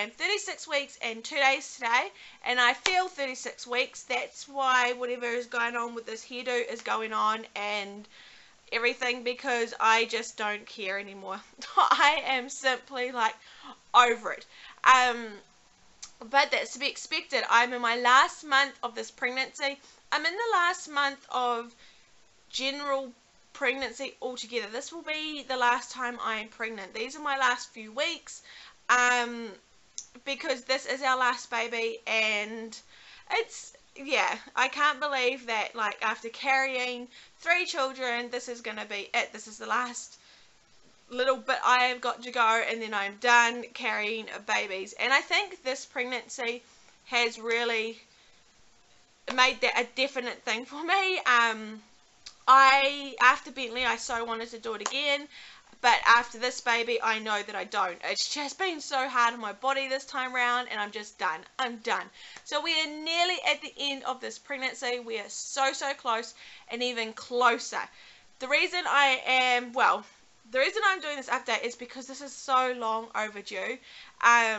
am 36 weeks and 2 days today, and I feel 36 weeks. That's why whatever is going on with this hairdo is going on and everything, because I just don't care anymore. I am simply like over it. But that's to be expected. I'm in my last month of this pregnancy. I'm in the last month of general pregnancy altogether. This will be the last time I am pregnant. These are my last few weeks, because this is our last baby, and it's, yeah, I can't believe that, like, after carrying 3 children, this is gonna be it. This is the last little bit I have got to go, and then I'm done carrying babies. And I think this pregnancy has really made that a definite thing for me. After Bentley, I so wanted to do it again, but after this baby, I know that I don't. It's just been so hard on my body this time around, and I'm just done. I'm done. So we are nearly at the end of this pregnancy. We are so close, and even closer. The reason I'm doing this update is because this is so long overdue. I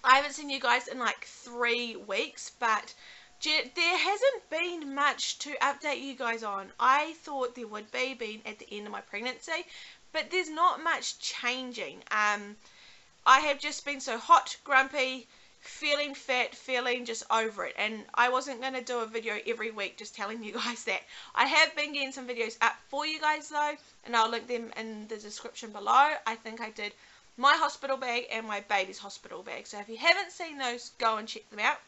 haven't seen you guys in like 3 weeks, but there hasn't been much to update you guys on. I thought there would be, being at the end of my pregnancy, but there's not much changing. I have just been so hot, grumpy, feeling fat, feeling just over it, and I wasn't going to do a video every week just telling you guys that. I have been getting some videos up for you guys though, and I'll link them in the description below. I think I did my hospital bag and my baby's hospital bag, so if you haven't seen those, go and check them out.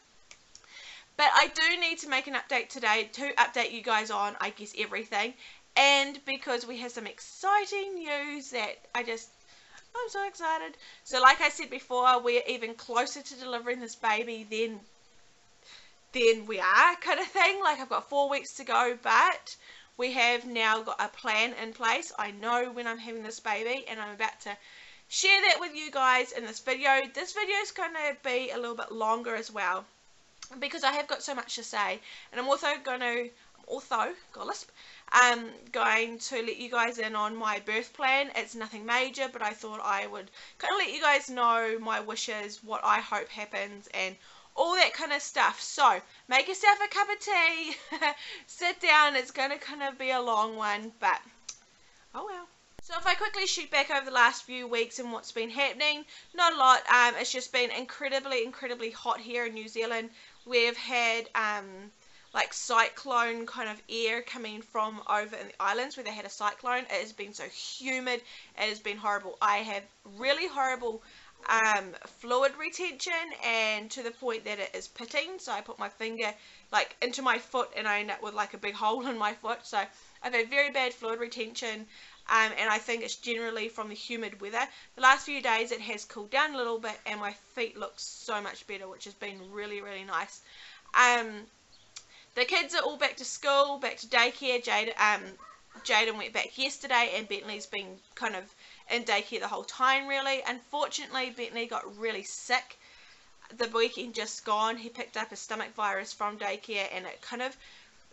But I do need to make an update today to update you guys on, I guess, everything, and because we have some exciting news that I'm so excited. So like I said before, we're even closer to delivering this baby than we are, kind of thing. Like, I've got 4 weeks to go, but we have now got a plan in place. I know when I'm having this baby, and I'm about to share that with you guys in this video. This video is going to be a little bit longer as well, because I have got so much to say, and I'm also going to let you guys in on my birth plan. It's nothing major, but I thought I would kind of let you guys know my wishes, what I hope happens, and all that kind of stuff. So make yourself a cup of tea, sit down. It's going to kind of be a long one, but oh well. So if I quickly shoot back over the last few weeks and what's been happening, not a lot. It's just been incredibly hot here in New Zealand. We've had like cyclone kind of air coming from over in the islands where they had a cyclone. It has been so humid. It has been horrible. I have really horrible fluid retention, and to the point that it is pitting. So I put my finger like into my foot and I end up with like a big hole in my foot. So I've had very bad fluid retention. And I think it's generally from the humid weather. The last few days it has cooled down a little bit, and my feet look so much better, which has been really nice. The kids are all back to school, back to daycare. Jaden went back yesterday, and Bentley's been kind of in daycare the whole time, really. Unfortunately, Bentley got really sick the weekend just gone. He picked up a stomach virus from daycare, and it kind of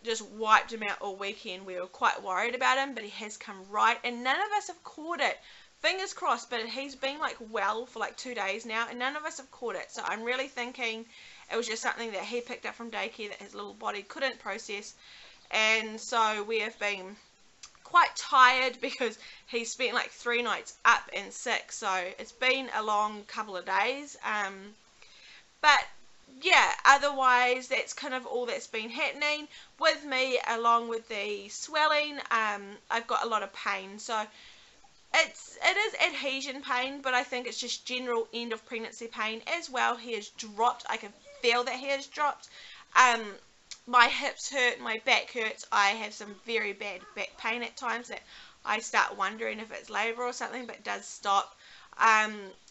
just wiped him out all weekend. We were quite worried about him, but he has come right, and none of us have caught it. Fingers crossed, but he's been like well for like 2 days now, and none of us have caught it. So I'm really thinking it was just something that he picked up from daycare that his little body couldn't process. And so we have been quite tired because he spent like 3 nights up and sick. So it's been a long couple of days. But yeah, otherwise that's kind of all that's been happening with me. Along with the swelling, I've got a lot of pain. So it is adhesion pain, but I think it's just general end of pregnancy pain as well. He has dropped. I can feel that he has dropped. My hips hurt, my back hurts. I have some very bad back pain at times that I start wondering if it's labour or something, but it does stop.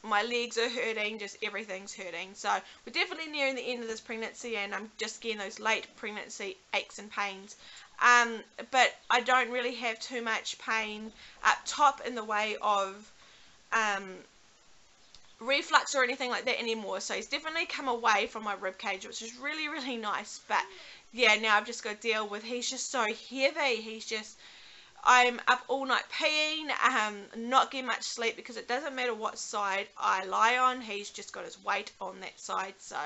My legs are hurting, just everything's hurting. So we're definitely nearing the end of this pregnancy, and I'm just getting those late pregnancy aches and pains. But I don't really have too much pain up top in the way of reflux or anything like that anymore. So he's definitely come away from my rib cage, which is really nice. But yeah, now I've just got to deal with, he's just so heavy. He's just, I'm up all night peeing, not getting much sleep because it doesn't matter what side I lie on, he's just got his weight on that side. So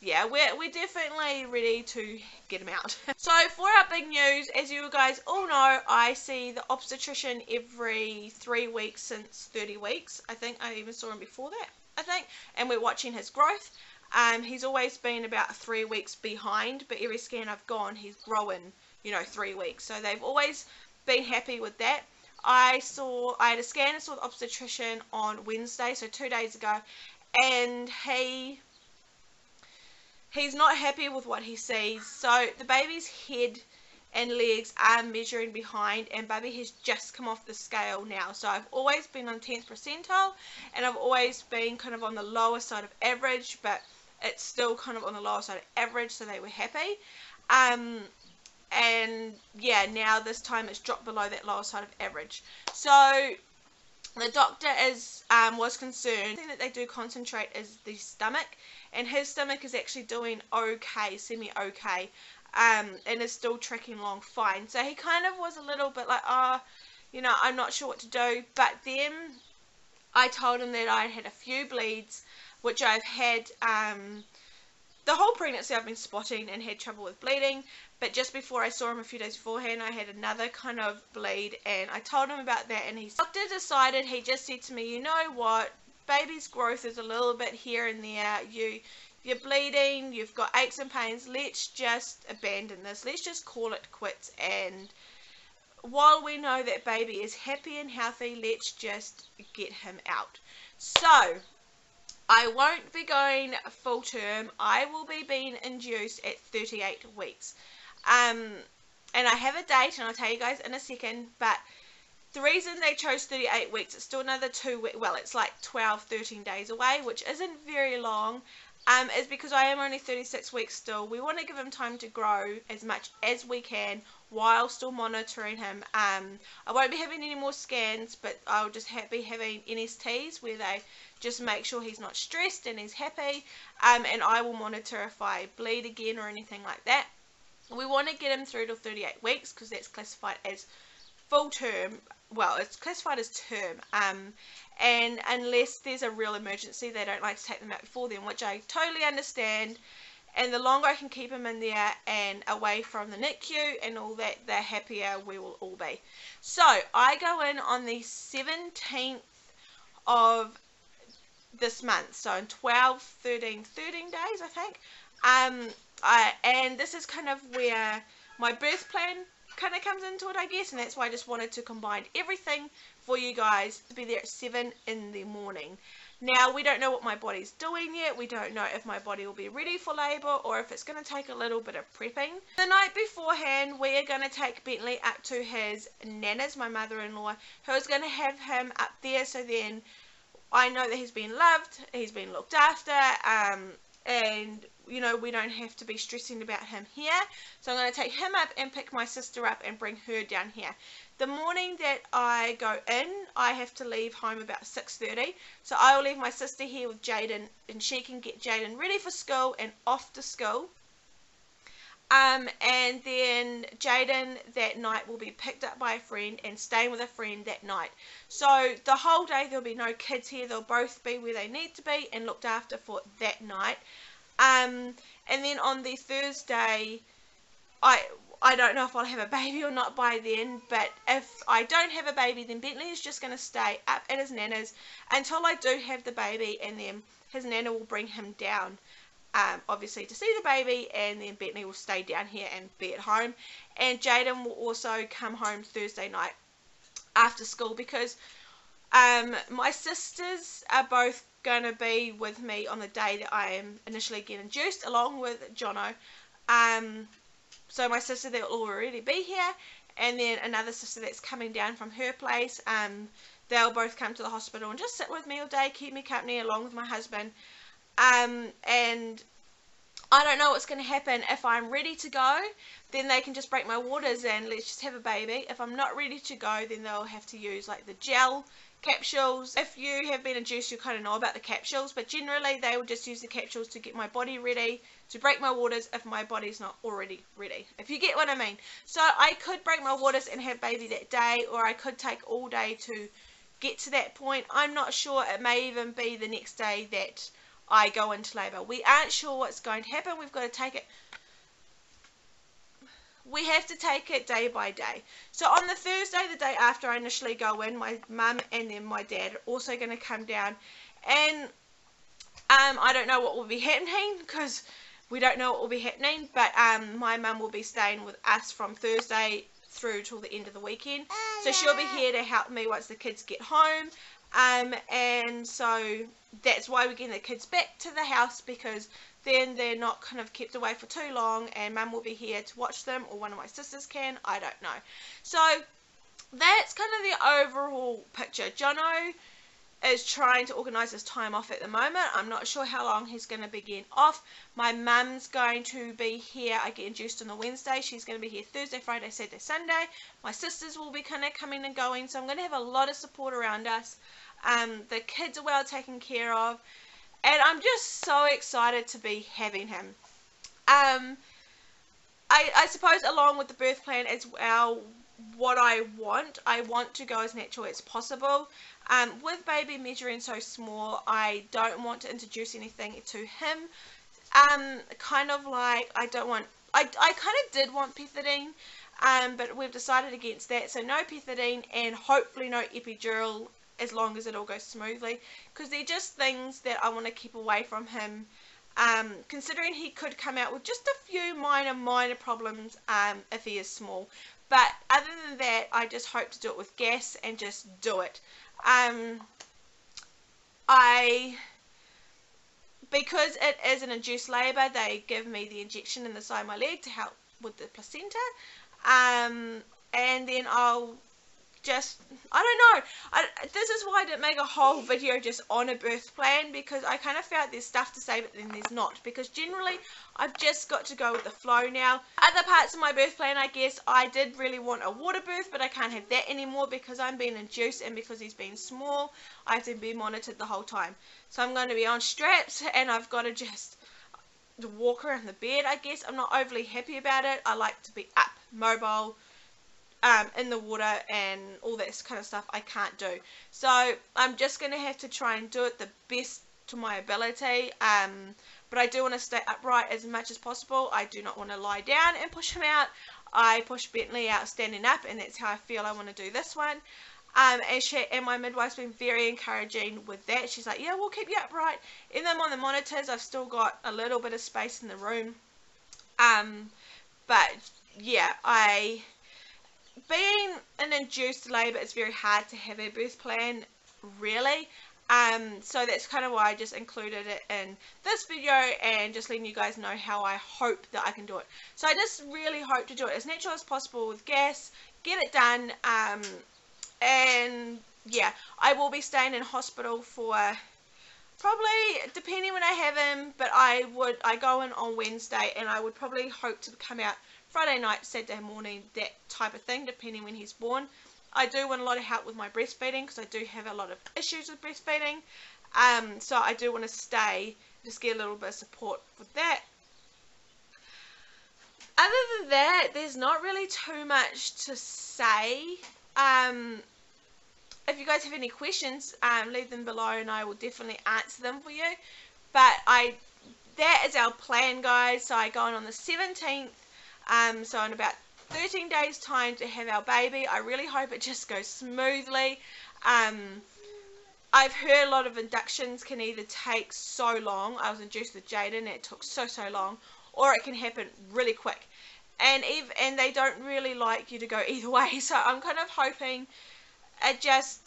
yeah, we're definitely ready to get him out. So for our big news, as you guys all know, I see the obstetrician every 3 weeks since 30 weeks. I think I even saw him before that, I think, and we're watching his growth. He's always been about 3 weeks behind, but every scan I've gone, he's growing, 3 weeks. So they've always been happy with that. I had a scan and saw the obstetrician on Wednesday, so 2 days ago, and he's not happy with what he sees. So the baby's head and legs are measuring behind, and baby has just come off the scale now. So I've always been on 10th percentile, and I've always been kind of on the lower side of average, but it's still kind of on the lower side of average, so they were happy. And yeah, now this time it's dropped below that lower side of average. So the doctor was concerned. The thing that they do concentrate is the stomach, and his stomach is actually doing okay, semi-okay, and is still tracking along fine. So he kind of was a little bit like, I'm not sure what to do. But then I told him that I had a few bleeds, which I've had the whole pregnancy. I've been spotting and had trouble with bleeding, but just before I saw him a few days beforehand, I had another kind of bleed, and I told him about that, and his doctor decided, he just said to me, you know what, baby's growth is a little bit here and there, you're bleeding, you've got aches and pains, let's just abandon this, let's just call it quits, and while we know that baby is happy and healthy, let's just get him out. So I won't be going full term. I will be being induced at 38 weeks. And I have a date, and I'll tell you guys in a second, but the reason they chose 38 weeks, it's still another 2 weeks, well, it's like 12, 13 days away, which isn't very long, is because I am only 36 weeks still. We want to give him time to grow as much as we can while still monitoring him. I won't be having any more scans, but I'll just be having NSTs where they just make sure he's not stressed and he's happy, and I will monitor if I bleed again or anything like that. We want to get him through to 38 weeks because that's classified as full term. Well, it's classified as term, and unless there's a real emergency, they don't like to take them out before then, which I totally understand. And the longer I can keep him in there and away from the NICU and all that, the happier we will all be. So I go in on the 17th of this month, so in 12, 13 days, I think. And this is kind of where my birth plan kind of comes into it, I guess, and that's why I just wanted to combine everything for you guys to be there at 7 in the morning. Now, we don't know what my body's doing yet. We don't know if my body will be ready for labour or if it's going to take a little bit of prepping. The night beforehand, we are going to take Bentley up to his nana's, my mother-in-law, who is going to have him up there, so then I know that he's been loved, he's been looked after, and we don't have to be stressing about him here. So I'm going to take him up and pick my sister up and bring her down here. The morning that I go in, I have to leave home about 6:30, so I will leave my sister here with Jaden, and she can get Jaden ready for school and off to school. And then Jaden that night will be picked up by a friend and staying with a friend that night. So the whole day there'll be no kids here. They'll both be where they need to be and looked after for that night. And then on the Thursday, I don't know if I'll have a baby or not by then, but if I don't have a baby, then Bentley is just going to stay up at his nana's until I do have the baby, and then his nana will bring him down, obviously to see the baby, and then Bentley will stay down here and be at home, and Jaden will also come home Thursday night after school, because my sisters are both going to be with me on the day that I am initially getting induced, along with Jono. So my sister that will already be here, and then another sister that's coming down from her place. They'll both come to the hospital and just sit with me all day, keep me company, along with my husband. And I don't know what's going to happen. If I'm ready to go, then they can just break my waters and let's just have a baby. If I'm not ready to go, then they'll have to use like the gel capsules. If you have been induced, you kind of know about the capsules, but generally they will just use the capsules to get my body ready to break my waters if my body's not already ready, if you get what I mean. So I could break my waters and have baby that day, or I could take all day to get to that point. I'm not sure. It may even be the next day that I go into labour. We aren't sure what's going to happen. We've got to take it. We have to take it day by day. So on the Thursday, the day after I initially go in, my mum and then my dad are also going to come down, and I don't know what will be happening because we don't know what will be happening, but my mum will be staying with us from Thursday through till the end of the weekend, so she'll be here to help me once the kids get home, and so that's why we're getting the kids back to the house, because then they're not kind of kept away for too long, and mum will be here to watch them, or one of my sisters can, I don't know. So that's kind of the overall picture. Jono is trying to organise his time off at the moment. I'm not sure how long he's going to be getting off. My mum's going to be here. I get induced on the Wednesday. She's going to be here Thursday, Friday, Saturday, Sunday. My sisters will be kind of coming and going, so I'm going to have a lot of support around us. The kids are well taken care of, and I'm just so excited to be having him. I suppose along with the birth plan as well, what I want to go as natural as possible. With baby measuring so small, I don't want to introduce anything to him. Kind of like, I kind of did want pethidine, but we've decided against that, so no pethidine, and hopefully no epidural, as long as it all goes smoothly, because they're just things that I want to keep away from him, considering he could come out with just a few minor problems if he is small. But other than that, I just hope to do it with gas and just do it. Because it is an induced labour, they give me the injection in the side of my leg to help with the placenta, and then I'll just, I don't know, this is why I didn't make a whole video just on a birth plan, because I kind of felt there's stuff to say but then there's not, because generally I've just got to go with the flow now. Other parts of my birth plan, I guess, I did really want a water birth, but I can't have that anymore because I'm being induced, and because he's been small, I have to be monitored the whole time. So I'm going to be on straps, and I've got to just walk around the bed, I guess. I'm not overly happy about it. I like to be up, mobile, in the water, and all that kind of stuff I can't do. So I'm just going to have to try and do it the best to my ability, but I do want to stay upright as much as possible. I do not want to lie down and push him out. I push Bentley out standing up, and that's how I feel I want to do this one. And my midwife's been very encouraging with that. She's like, yeah, we'll keep you upright. Even though I'm on the monitors, I've still got a little bit of space in the room. But yeah, being an induced labour, it's very hard to have a birth plan, really. So that's kind of why I just included it in this video, and just letting you guys know how I hope that I can do it. So I just really hope to do it as natural as possible with gas, get it done, and yeah, I will be staying in hospital for probably, depending when I have him, but I go in on Wednesday, and I would probably hope to come out Friday night, Saturday morning, that type of thing, depending when he's born. I do want a lot of help with my breastfeeding, because I do have a lot of issues with breastfeeding, so I do want to stay, just get a little bit of support with that. Other than that, there's not really too much to say. If you guys have any questions, leave them below, and I will definitely answer them for you. But that is our plan, guys. So I go on the 17th, so in about 13 days time to have our baby. I really hope it just goes smoothly. I've heard a lot of inductions can either take so long. I was induced with Jaden, and it took so long, or it can happen really quick, and they don't really like you to go either way. So I'm kind of hoping it just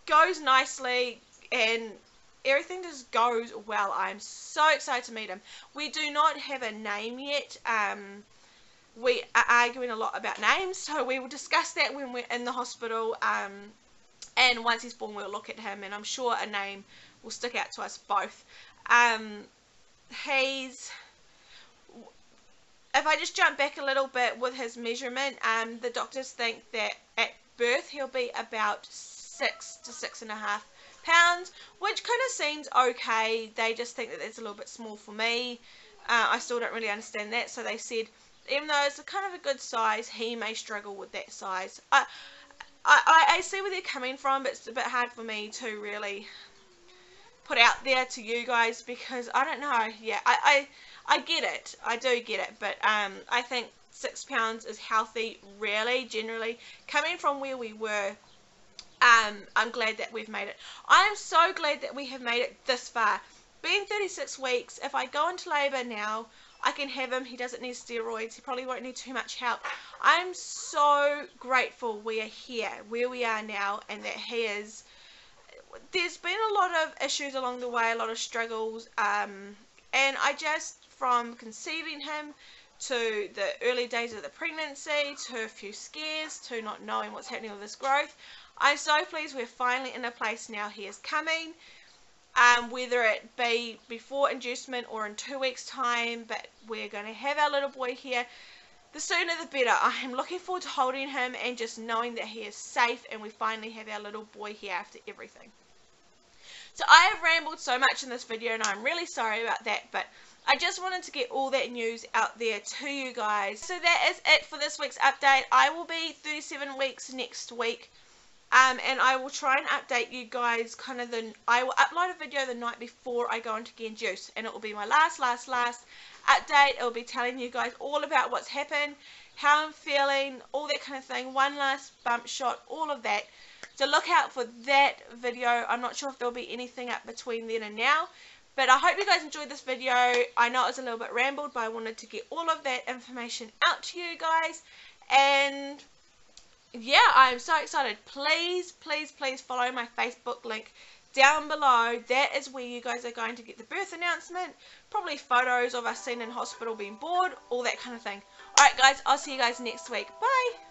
goes nicely and everything just goes well. I'm so excited to meet him. We do not have a name yet. We are arguing a lot about names, so we will discuss that when we're in the hospital, and once he's born we'll look at him, and I'm sure a name will stick out to us both. If I just jump back a little bit with his measurement, the doctors think that at birth he'll be about 6 to 6.5 pounds, which kind of seems okay. They just think that it's a little bit small for me. I still don't really understand that, so they said even though it's a kind of a good size, he may struggle with that size. I see where they're coming from, but it's a bit hard for me to really put out there to you guys, because I don't know. Yeah, I get it. I do get it, but I think £6 is healthy, really, generally. Coming from where we were, I'm glad that we've made it. I am so glad that we have made it this far. Being 36 weeks, if I go into labour now, I can have him. He doesn't need steroids. He probably won't need too much help. I'm so grateful we are here, where we are now, and that he is. There's been a lot of issues along the way, a lot of struggles, and I just, from conceiving him to the early days of the pregnancy, to a few scares, to not knowing what's happening with his growth, I'm so pleased we're finally in a place now. He is coming. Whether it be before inducement or in 2 weeks time, but we're going to have our little boy here. The sooner the better. I am looking forward to holding him and just knowing that he is safe, and we finally have our little boy here after everything. So I have rambled so much in this video, and I'm really sorry about that, but I just wanted to get all that news out there to you guys. So that is it for this week's update. I will be 37 weeks next week. And I will try and update you guys I will upload a video the night before I go into Get Juice, and it will be my last update. It will be telling you guys all about what's happened, how I'm feeling, all that kind of thing, one last bump shot, all of that. So look out for that video. I'm not sure if there'll be anything up between then and now, but I hope you guys enjoyed this video. I know it was a little bit rambled, but I wanted to get all of that information out to you guys. And yeah, I'm so excited. Please follow my Facebook link down below. That is where you guys are going to get the birth announcement, probably photos of us seen in hospital being born, all that kind of thing. Alright guys, I'll see you guys next week. Bye!